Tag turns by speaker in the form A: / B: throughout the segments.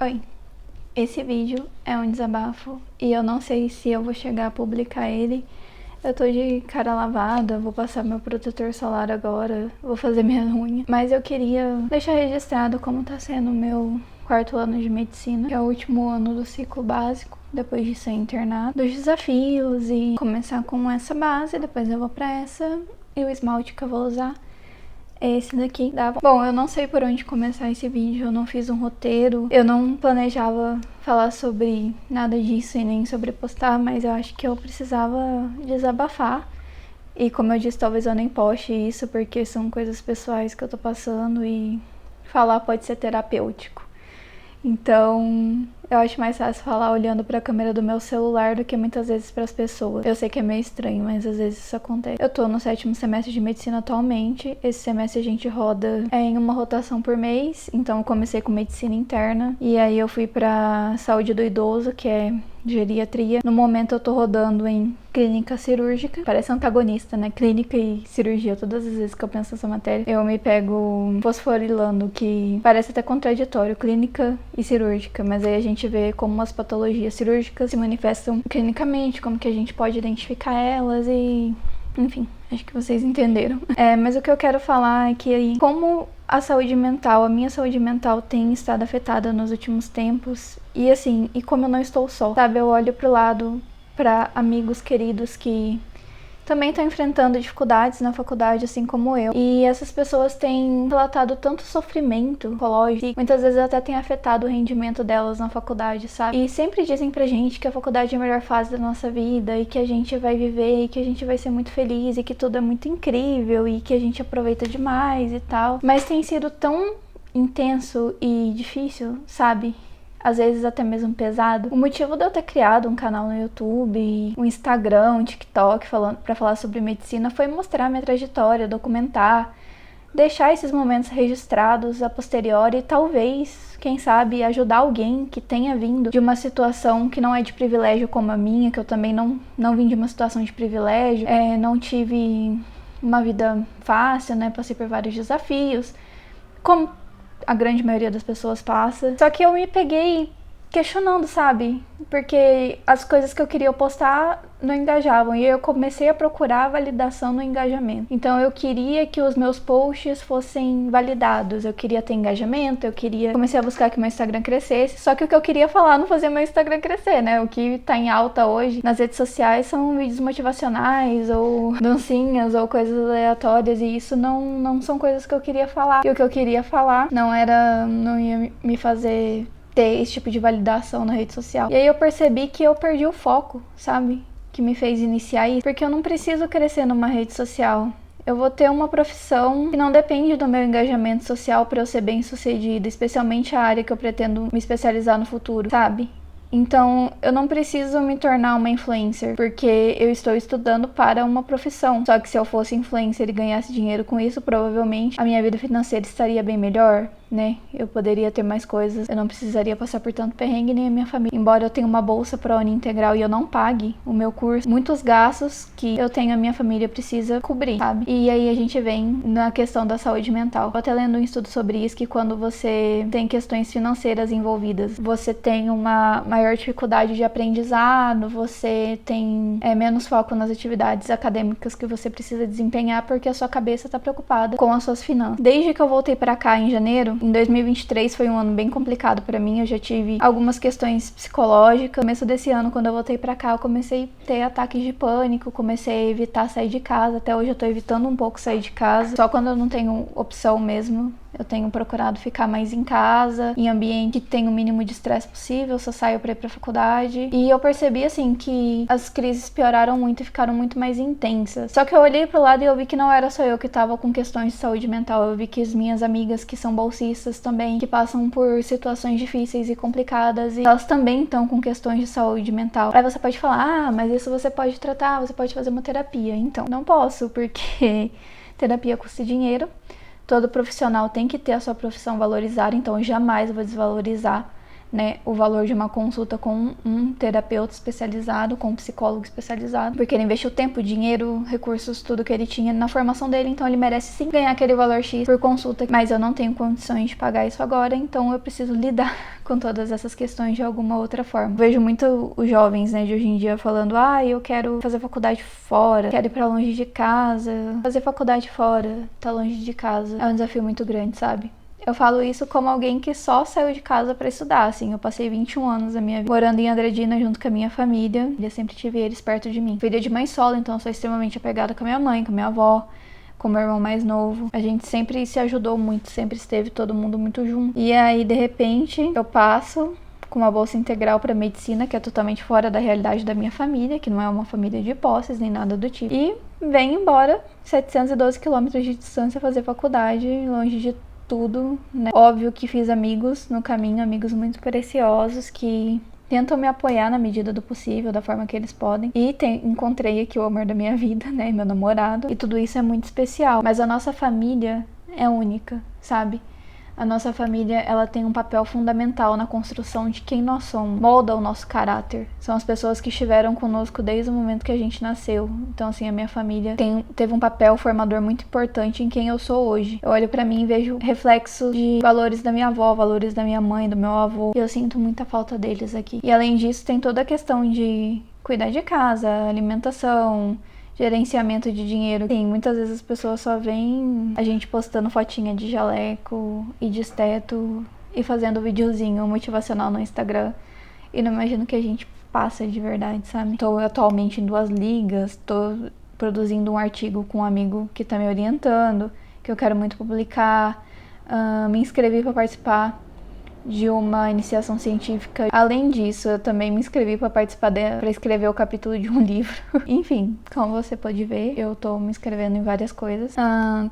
A: Oi, esse vídeo é um desabafo e eu não sei se eu vou chegar a publicar ele. Eu tô de cara lavada, vou passar meu protetor solar agora, vou fazer minha unha. Mas eu queria deixar registrado como tá sendo o meu quarto ano de medicina, que é o último ano do ciclo básico, depois de ser internado, dos desafios e começar com essa base, depois eu vou pra essa e o esmalte que eu vou usar é esse daqui, tá? Bom, eu não sei por onde começar esse vídeo, eu não fiz um roteiro, eu não planejava falar sobre nada disso e nem sobre postar, mas eu acho que eu precisava desabafar. E como eu disse, talvez eu nem poste isso, porque são coisas pessoais que eu tô passando e falar pode ser terapêutico. Então, eu acho mais fácil falar olhando pra câmera do meu celular do que muitas vezes pras pessoas. Eu sei que é meio estranho, mas às vezes isso acontece. Eu tô no 7º semestre de medicina atualmente. Esse semestre a gente roda em uma rotação por mês. Então, eu comecei com medicina interna. E aí eu fui pra saúde do idoso, que é geriatria. No momento eu tô rodando em clínica cirúrgica. Parece antagonista, né? Clínica e cirurgia. Todas as vezes que eu penso nessa matéria, eu me pego fosforilando, que parece até contraditório. Clínica e cirúrgica. Mas aí a gente vê como as patologias cirúrgicas se manifestam clinicamente, como que a gente pode identificar elas e... enfim, acho que vocês entenderam. Mas o que eu quero falar é que como a saúde mental, a minha saúde mental tem estado afetada nos últimos tempos. E assim, e como eu não estou só, sabe? Eu olho pro lado, pra amigos queridos que também estão enfrentando dificuldades na faculdade, assim como eu. E essas pessoas têm relatado tanto sofrimento psicológico, e muitas vezes até tem afetado o rendimento delas na faculdade, sabe? E sempre dizem pra gente que a faculdade é a melhor fase da nossa vida, e que a gente vai viver, e que a gente vai ser muito feliz, e que tudo é muito incrível, e que a gente aproveita demais e tal. Mas tem sido tão intenso e difícil, sabe? Às vezes até mesmo pesado. O motivo de eu ter criado um canal no YouTube, um Instagram, um TikTok pra falar sobre medicina foi mostrar minha trajetória, documentar, deixar esses momentos registrados a posteriori e talvez, quem sabe, ajudar alguém que tenha vindo de uma situação que não é de privilégio como a minha, que eu também não vim de uma situação de privilégio, não tive uma vida fácil, né, passei por vários desafios, como a grande maioria das pessoas passa. Só que eu me peguei questionando, sabe? Porque as coisas que eu queria postar não engajavam. E eu comecei a procurar validação no engajamento. Então eu queria que os meus posts fossem validados. Eu queria ter engajamento, comecei a buscar que meu Instagram crescesse. Só que o que eu queria falar não fazia meu Instagram crescer, né? O que tá em alta hoje nas redes sociais são vídeos motivacionais, ou dancinhas, ou coisas aleatórias. E isso não são coisas que eu queria falar. E o que eu queria falar não ia me fazer ter esse tipo de validação na rede social. E aí eu percebi que eu perdi o foco, sabe? Que me fez iniciar isso. Porque eu não preciso crescer numa rede social. Eu vou ter uma profissão que não depende do meu engajamento social para eu ser bem sucedida, especialmente a área que eu pretendo me especializar no futuro, sabe? Então, eu não preciso me tornar uma influencer, porque eu estou estudando para uma profissão. Só que se eu fosse influencer e ganhasse dinheiro com isso, provavelmente a minha vida financeira estaria bem melhor, né? Eu poderia ter mais coisas, eu não precisaria passar por tanto perrengue, nem a minha família. Embora eu tenha uma bolsa ProUni integral e eu não pague o meu curso, muitos gastos que eu tenho, a minha família precisa cobrir, sabe? E aí a gente vem na questão da saúde mental. Eu até lendo um estudo sobre isso, que quando você tem questões financeiras envolvidas, você tem uma maior dificuldade de aprendizado, você tem menos foco nas atividades acadêmicas que você precisa desempenhar, porque a sua cabeça tá preocupada com as suas finanças. Desde que eu voltei pra cá em janeiro, em 2023 foi um ano bem complicado pra mim, eu já tive algumas questões psicológicas. No começo desse ano, quando eu voltei pra cá, eu comecei a ter ataques de pânico, comecei a evitar sair de casa, até hoje eu tô evitando um pouco sair de casa, só quando eu não tenho opção mesmo. Eu tenho procurado ficar mais em casa, em ambiente que tem o mínimo de estresse possível, só saio pra ir pra faculdade. E eu percebi, assim, que as crises pioraram muito e ficaram muito mais intensas. Só que eu olhei pro lado e eu vi que não era só eu que tava com questões de saúde mental. Eu vi que as minhas amigas que são bolsistas também, que passam por situações difíceis e complicadas, e elas também estão com questões de saúde mental. Aí você pode falar, mas isso você pode tratar, você pode fazer uma terapia. Então, não posso, porque terapia custa dinheiro. Todo profissional tem que ter a sua profissão valorizada, então eu jamais vou desvalorizar né, o valor de uma consulta com um terapeuta especializado, com um psicólogo especializado, porque ele investiu tempo, dinheiro, recursos, tudo que ele tinha na formação dele, então ele merece sim ganhar aquele valor X por consulta, mas eu não tenho condições de pagar isso agora, então eu preciso lidar com todas essas questões de alguma outra forma. Vejo muito os jovens, né, de hoje em dia falando, eu quero fazer faculdade fora, quero ir pra longe de casa, fazer faculdade fora, tá longe de casa, é um desafio muito grande, sabe? Eu falo isso como alguém que só saiu de casa pra estudar, assim, eu passei 21 anos da minha vida morando em Andradina junto com a minha família, eu sempre tive eles perto de mim. Filha de mãe solo, então eu sou extremamente apegada com a minha mãe, com a minha avó, com o meu irmão mais novo. A gente sempre se ajudou muito, sempre esteve todo mundo muito junto. E aí, de repente, eu passo com uma bolsa integral para medicina, que é totalmente fora da realidade da minha família, que não é uma família de posses nem nada do tipo. E venho embora, 712 quilômetros de distância, fazer faculdade, longe de tudo, né? Óbvio que fiz amigos no caminho, amigos muito preciosos que tentam me apoiar na medida do possível, da forma que eles podem. E encontrei aqui o amor da minha vida, né? Meu namorado. E tudo isso é muito especial. Mas a nossa família é única, sabe? A nossa família, ela tem um papel fundamental na construção de quem nós somos, molda o nosso caráter. São as pessoas que estiveram conosco desde o momento que a gente nasceu. Então, assim, a minha família teve um papel formador muito importante em quem eu sou hoje. Eu olho pra mim e vejo reflexos de valores da minha avó, valores da minha mãe, do meu avô. E eu sinto muita falta deles aqui. E além disso, tem toda a questão de cuidar de casa, alimentação, gerenciamento de dinheiro. Sim, muitas vezes as pessoas só veem a gente postando fotinha de jaleco e de esteto e fazendo videozinho motivacional no Instagram. E não imagino que a gente passa de verdade, sabe? Tô atualmente em 2 ligas, tô produzindo um artigo com um amigo que tá me orientando, que eu quero muito publicar. Me inscrevi para participar de uma iniciação científica. Além disso, eu também me inscrevi para participar para escrever o capítulo de um livro. Enfim, como você pode ver, eu tô me inscrevendo em várias coisas.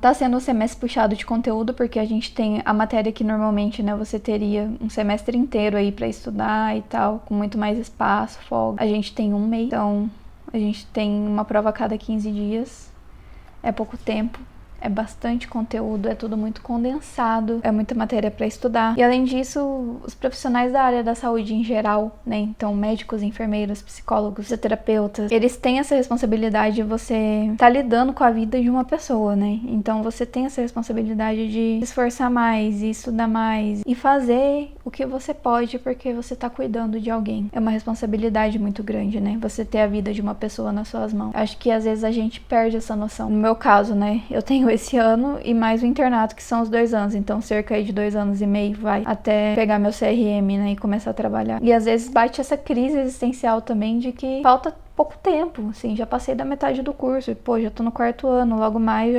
A: Tá sendo um semestre puxado de conteúdo, porque a gente tem a matéria que normalmente, né, você teria um semestre inteiro aí para estudar e tal, com muito mais espaço, folga. A gente tem um mês, então a gente tem uma prova a cada 15 dias. É pouco tempo. É bastante conteúdo, é tudo muito condensado, é muita matéria para estudar. E além disso, os profissionais da área da saúde em geral, né? Então, médicos, enfermeiros, psicólogos, fisioterapeutas, eles têm essa responsabilidade de você estar lidando com a vida de uma pessoa, né? Então, você tem essa responsabilidade de se esforçar mais, e estudar mais e fazer o que você pode porque você tá cuidando de alguém. É uma responsabilidade muito grande, né? Você ter a vida de uma pessoa nas suas mãos. Acho que às vezes a gente perde essa noção. No meu caso, né? Eu tenho esse ano e mais o internato, que são os 2 anos. Então, cerca aí de 2 anos e meio vai até pegar meu CRM, né? E começar a trabalhar. E às vezes bate essa crise existencial também de que falta pouco tempo, assim, já passei da metade do curso, e, pô, já tô no 4º ano, logo mais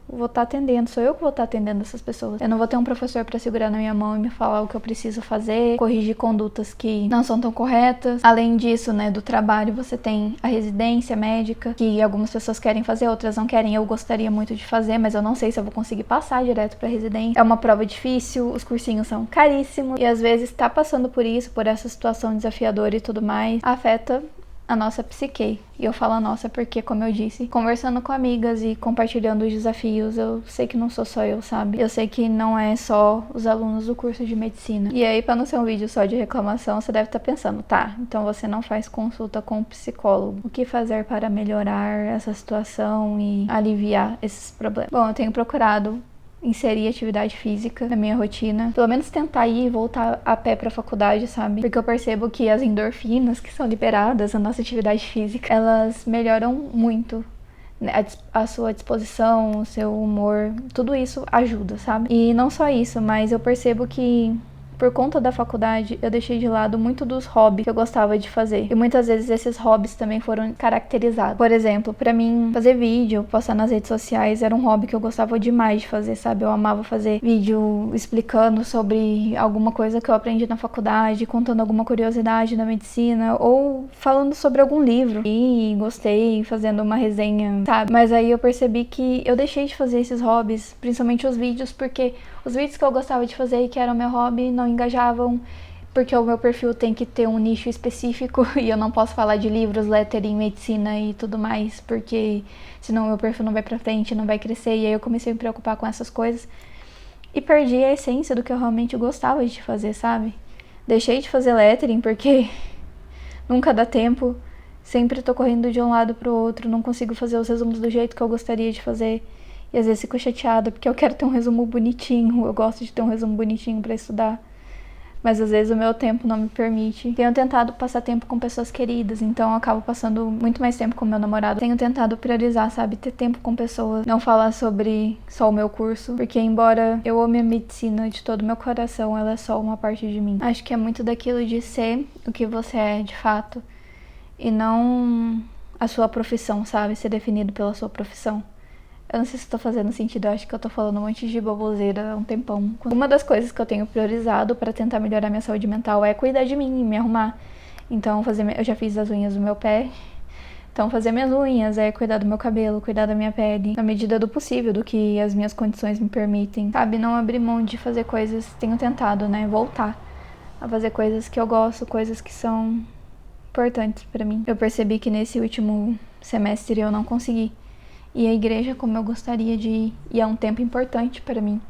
A: vou estar atendendo, sou eu que vou estar atendendo essas pessoas. Eu não vou ter um professor pra segurar na minha mão e me falar o que eu preciso fazer, corrigir condutas que não são tão corretas. Além disso, né, do trabalho, você tem a residência médica, que algumas pessoas querem fazer, outras não querem. Eu gostaria muito de fazer, mas eu não sei se eu vou conseguir passar direto pra residência. É uma prova difícil, os cursinhos são caríssimos, e às vezes tá passando por isso, por essa situação desafiadora e tudo mais, afeta a nossa psique. E eu falo a nossa porque, como eu disse, conversando com amigas e compartilhando os desafios, eu sei que não sou só eu, sabe? Eu sei que não é só os alunos do curso de medicina. E aí, pra não ser um vídeo só de reclamação, você deve estar pensando, tá, então você não faz consulta com um psicólogo. O que fazer para melhorar essa situação e aliviar esses problemas? Bom, eu tenho procurado inserir atividade física na minha rotina, pelo menos tentar ir e voltar a pé pra faculdade, sabe? Porque eu percebo que as endorfinas que são liberadas na nossa atividade física, elas melhoram muito, né? A sua disposição, o seu humor, tudo isso ajuda, sabe? E não só isso, mas eu percebo que por conta da faculdade, eu deixei de lado muito dos hobbies que eu gostava de fazer. E muitas vezes esses hobbies também foram caracterizados. Por exemplo, pra mim, fazer vídeo, postar nas redes sociais, era um hobby que eu gostava demais de fazer, sabe? Eu amava fazer vídeo explicando sobre alguma coisa que eu aprendi na faculdade, contando alguma curiosidade da medicina, ou falando sobre algum livro. E gostei, fazendo uma resenha, sabe? Mas aí eu percebi que eu deixei de fazer esses hobbies, principalmente os vídeos, porque os vídeos que eu gostava de fazer e que eram meu hobby não engajavam, porque o meu perfil tem que ter um nicho específico e eu não posso falar de livros, lettering, medicina e tudo mais, porque senão meu perfil não vai pra frente, não vai crescer. E aí eu comecei a me preocupar com essas coisas e perdi a essência do que eu realmente gostava de fazer, sabe? Deixei de fazer lettering porque nunca dá tempo. Sempre tô correndo de um lado pro outro, não consigo fazer os resumos do jeito que eu gostaria de fazer. E às vezes fico chateada porque eu quero ter um resumo bonitinho, eu gosto de ter um resumo bonitinho pra estudar. Mas às vezes o meu tempo não me permite. Tenho tentado passar tempo com pessoas queridas, então eu acabo passando muito mais tempo com meu namorado. Tenho tentado priorizar, sabe? Ter tempo com pessoas. Não falar sobre só o meu curso, porque embora eu ame a medicina de todo o meu coração, ela é só uma parte de mim. Acho que é muito daquilo de ser o que você é de fato e não a sua profissão, sabe? Ser definido pela sua profissão. Eu não sei se tô fazendo sentido, eu acho que eu tô falando um monte de baboseira há um tempão. Uma das coisas que eu tenho priorizado pra tentar melhorar minha saúde mental é cuidar de mim e me arrumar. Então, eu já fiz as unhas do meu pé. Então, fazer minhas unhas é cuidar do meu cabelo, cuidar da minha pele, na medida do possível, do que as minhas condições me permitem. Sabe, não abrir mão de fazer coisas, tenho tentado, né, voltar a fazer coisas que eu gosto, coisas que são importantes pra mim. Eu percebi que nesse último semestre eu não consegui ir à igreja como eu gostaria de ir, e é um tempo importante para mim.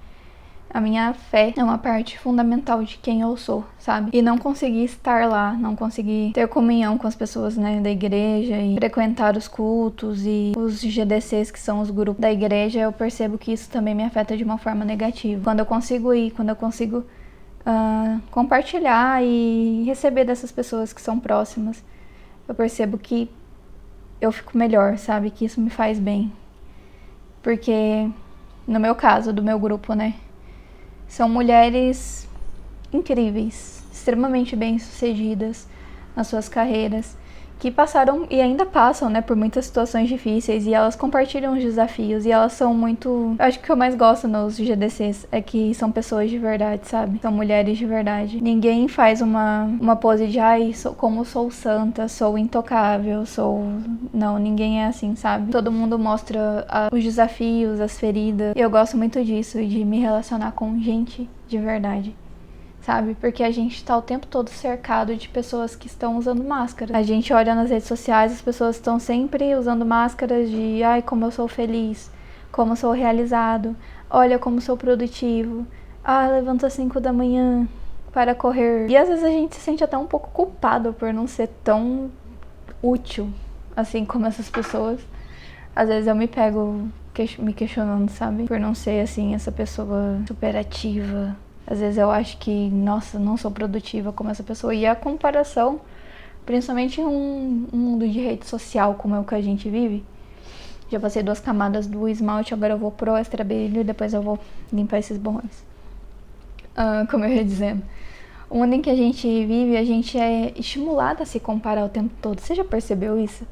A: A minha fé é uma parte fundamental de quem eu sou, sabe? E não conseguir estar lá, não conseguir ter comunhão com as pessoas, né, da igreja e frequentar os cultos e os GDCs, que são os grupos da igreja, eu percebo que isso também me afeta de uma forma negativa. Quando eu consigo ir, quando eu consigo compartilhar e receber dessas pessoas que são próximas, eu percebo que eu fico melhor, sabe? Que isso me faz bem. Porque, no meu caso, do meu grupo, né? São mulheres incríveis, extremamente bem-sucedidas nas suas carreiras, que passaram e ainda passam, né, por muitas situações difíceis, e elas compartilham os desafios, e elas são muito... Acho que o que eu mais gosto nos GDCs é que são pessoas de verdade, sabe? São mulheres de verdade. Ninguém faz uma pose de, ai, como sou santa, sou intocável, sou... Não, ninguém é assim, sabe? Todo mundo mostra os desafios, as feridas. E eu gosto muito disso, de me relacionar com gente de verdade. Sabe? Porque a gente tá o tempo todo cercado de pessoas que estão usando máscara. A gente olha nas redes sociais, as pessoas estão sempre usando máscaras de ai, como eu sou feliz, como eu sou realizado, olha como sou produtivo, levanto às 5 da manhã para correr. E às vezes a gente se sente até um pouco culpado por não ser tão útil assim como essas pessoas. Às vezes eu me pego me questionando, sabe? Por não ser assim, essa pessoa superativa. Às vezes eu acho que, nossa, não sou produtiva como essa pessoa. E a comparação, principalmente em um mundo de rede social como é o que a gente vive. Já passei 2 camadas do esmalte, agora eu vou pro extra brilho e depois eu vou limpar esses borrões. Como eu ia dizendo. O mundo em que a gente vive, a gente é estimulado a se comparar o tempo todo. Você já percebeu isso?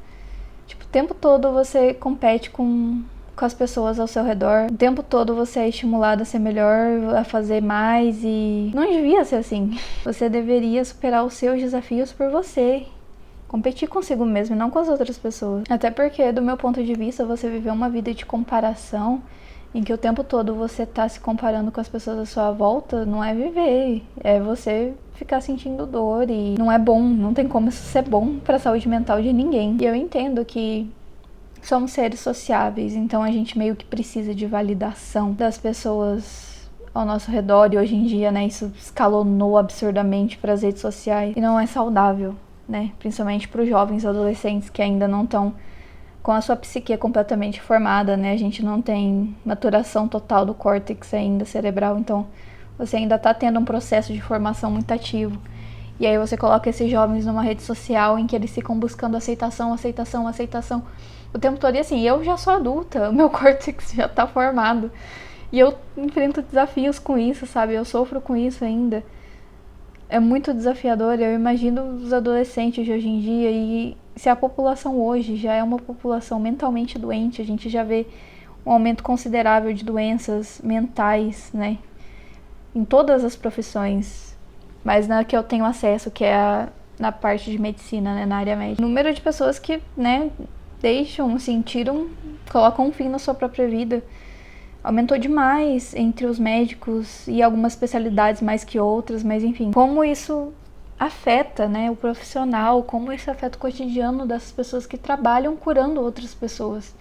A: Tipo, o tempo todo você compete com as pessoas ao seu redor. O tempo todo você é estimulado a ser melhor, a fazer mais e... Não devia ser assim. Você deveria superar os seus desafios por você. Competir consigo mesmo e não com as outras pessoas. Até porque, do meu ponto de vista, você viver uma vida de comparação em que o tempo todo você tá se comparando com as pessoas à sua volta, não é viver. É você ficar sentindo dor e não é bom. Não tem como isso ser bom pra saúde mental de ninguém. E eu entendo que somos seres sociáveis, então a gente meio que precisa de validação das pessoas ao nosso redor. E hoje em dia, né, isso escalonou absurdamente para as redes sociais e não é saudável, né, principalmente para os jovens adolescentes que ainda não estão com a sua psique completamente formada, né, a gente não tem maturação total do córtex ainda cerebral, então você ainda está tendo um processo de formação muito ativo. E aí você coloca esses jovens numa rede social em que eles ficam buscando aceitação o tempo todo. E assim, eu já sou adulta, o meu córtex já tá formado. E eu enfrento desafios com isso, sabe? Eu sofro com isso ainda. É muito desafiador. Eu imagino os adolescentes de hoje em dia. E se a população hoje já é uma população mentalmente doente, a gente já vê um aumento considerável de doenças mentais, né? Em todas as profissões. Mas na que eu tenho acesso, que é na parte de medicina, né? Na área médica. O número de pessoas que, né, colocam um fim na sua própria vida. Aumentou demais entre os médicos e algumas especialidades mais que outras, mas enfim. Como isso afeta, né, o profissional, como isso afeta o cotidiano das pessoas que trabalham curando outras pessoas.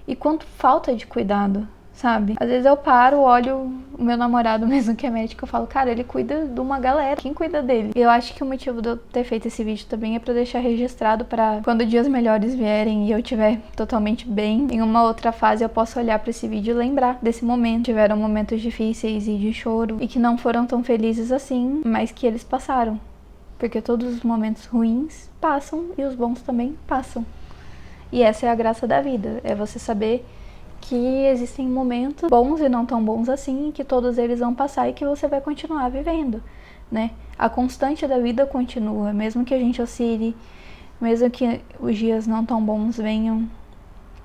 A: E quanto falta de cuidado, sabe? Às vezes eu paro, olho o meu namorado mesmo que é médico, eu falo, cara, ele cuida de uma galera, quem cuida dele? E eu acho que o motivo de eu ter feito esse vídeo também é pra deixar registrado pra quando dias melhores vierem e eu estiver totalmente bem, em uma outra fase eu posso olhar pra esse vídeo e lembrar desse momento. Tiveram momentos difíceis e de choro e que não foram tão felizes assim, mas que eles passaram. Porque todos os momentos ruins passam e os bons também passam. E essa é a graça da vida, é você saber que existem momentos bons e não tão bons assim, que todos eles vão passar e que você vai continuar vivendo, né? A constante da vida continua, mesmo que a gente oscile, mesmo que os dias não tão bons venham,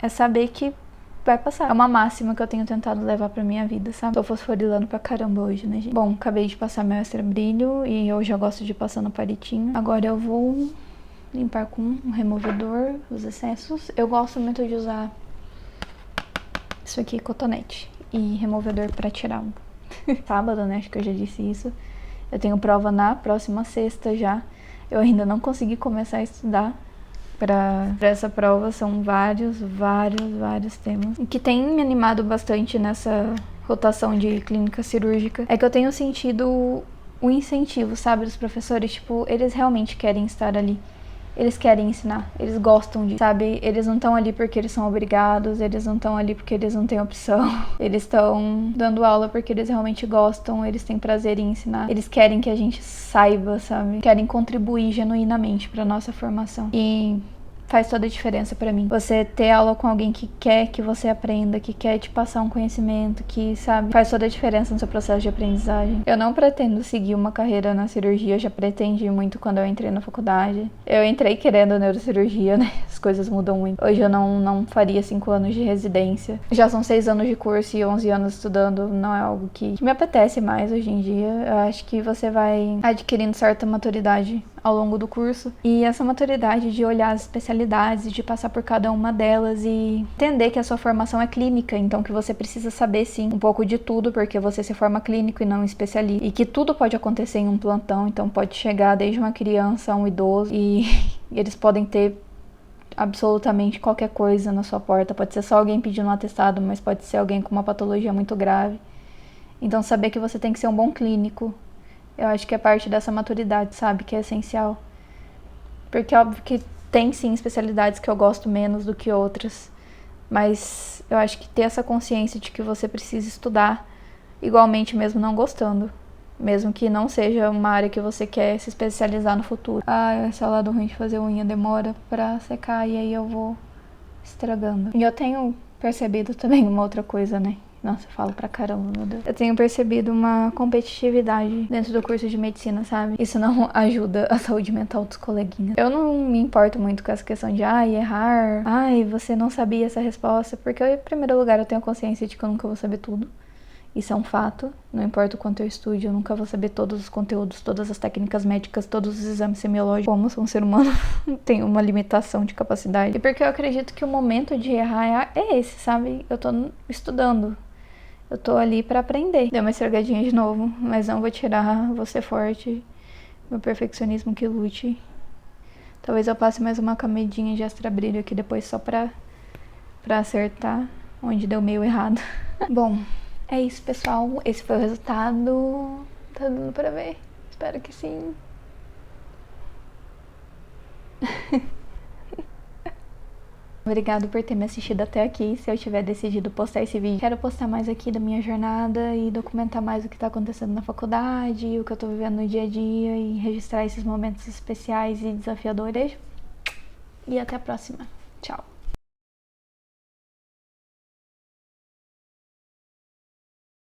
A: é saber que vai passar. É uma máxima que eu tenho tentado levar pra minha vida, sabe? Tô fosforilando pra caramba hoje, né, gente? Bom, acabei de passar meu extra brilho e eu já gosto de passar no palitinho. Agora eu vou limpar com um removedor os excessos. Eu gosto muito de usar isso aqui, cotonete e removedor pra tirar sábado, né? Acho que eu já disse isso. Eu tenho prova na próxima sexta já. Eu ainda não consegui começar a estudar pra essa prova. São vários temas. O que tem me animado bastante nessa rotação de clínica cirúrgica é que eu tenho sentido o incentivo, sabe, dos professores. Tipo, eles realmente querem estar ali. Eles querem ensinar, eles gostam de, sabe? Eles não estão ali porque eles são obrigados, eles não estão ali porque eles não têm opção. Eles estão dando aula porque eles realmente gostam, eles têm prazer em ensinar. Eles querem que a gente saiba, sabe? Querem contribuir genuinamente para nossa formação. E faz toda a diferença pra mim. Você ter aula com alguém que quer que você aprenda, que quer te passar um conhecimento, que, sabe, faz toda a diferença no seu processo de aprendizagem. Eu não pretendo seguir uma carreira na cirurgia, eu já pretendi muito quando eu entrei na faculdade. Eu entrei querendo neurocirurgia, né? As coisas mudam muito. Hoje eu não faria 5 anos de residência. Já são 6 anos de curso e 11 anos estudando, não é algo que me apetece mais hoje em dia. Eu acho que você vai adquirindo certa maturidade ao longo do curso. E essa maturidade de olhar as especialidades, de passar por cada uma delas e entender que a sua formação é clínica, então que você precisa saber sim um pouco de tudo, porque você se forma clínico e não especialista. E que tudo pode acontecer em um plantão, então pode chegar desde uma criança a um idoso e eles podem ter absolutamente qualquer coisa na sua porta. Pode ser só alguém pedindo um atestado, mas pode ser alguém com uma patologia muito grave. Então saber que você tem que ser um bom clínico, eu acho que é parte dessa maturidade, sabe? Que é essencial. Porque é óbvio que tem sim especialidades que eu gosto menos do que outras. Mas eu acho que ter essa consciência de que você precisa estudar igualmente mesmo não gostando. Mesmo que não seja uma área que você quer se especializar no futuro. Ah, esse é o lado ruim de fazer unha, demora pra secar e aí eu vou estragando. E eu tenho percebido também uma outra coisa, né? Nossa, eu falo pra caramba, meu Deus. Eu tenho percebido uma competitividade dentro do curso de medicina, sabe? Isso não ajuda a saúde mental dos coleguinhas. Eu não me importo muito com essa questão de, errar. Você não sabia essa resposta. Porque, em primeiro lugar, eu tenho consciência de que eu nunca vou saber tudo. Isso é um fato. Não importa o quanto eu estude, eu nunca vou saber todos os conteúdos, todas as técnicas médicas, todos os exames semiológicos. Como sou um ser humano, tem uma limitação de capacidade. E porque eu acredito que o momento de errar é esse, sabe? Eu tô estudando. Eu tô ali pra aprender. Deu uma estragadinha de novo, mas não vou tirar, vou ser forte. Meu perfeccionismo que lute. Talvez eu passe mais uma camedinha de extra brilho aqui depois só pra acertar onde deu meio errado. Bom, é isso, pessoal. Esse foi o resultado. Tá dando pra ver? Espero que sim. Obrigado por ter me assistido até aqui. Se eu tiver decidido postar esse vídeo, quero postar mais aqui da minha jornada e documentar mais o que tá acontecendo na faculdade, o que eu tô vivendo no dia a dia e registrar esses momentos especiais e desafiadores. E até a próxima. Tchau.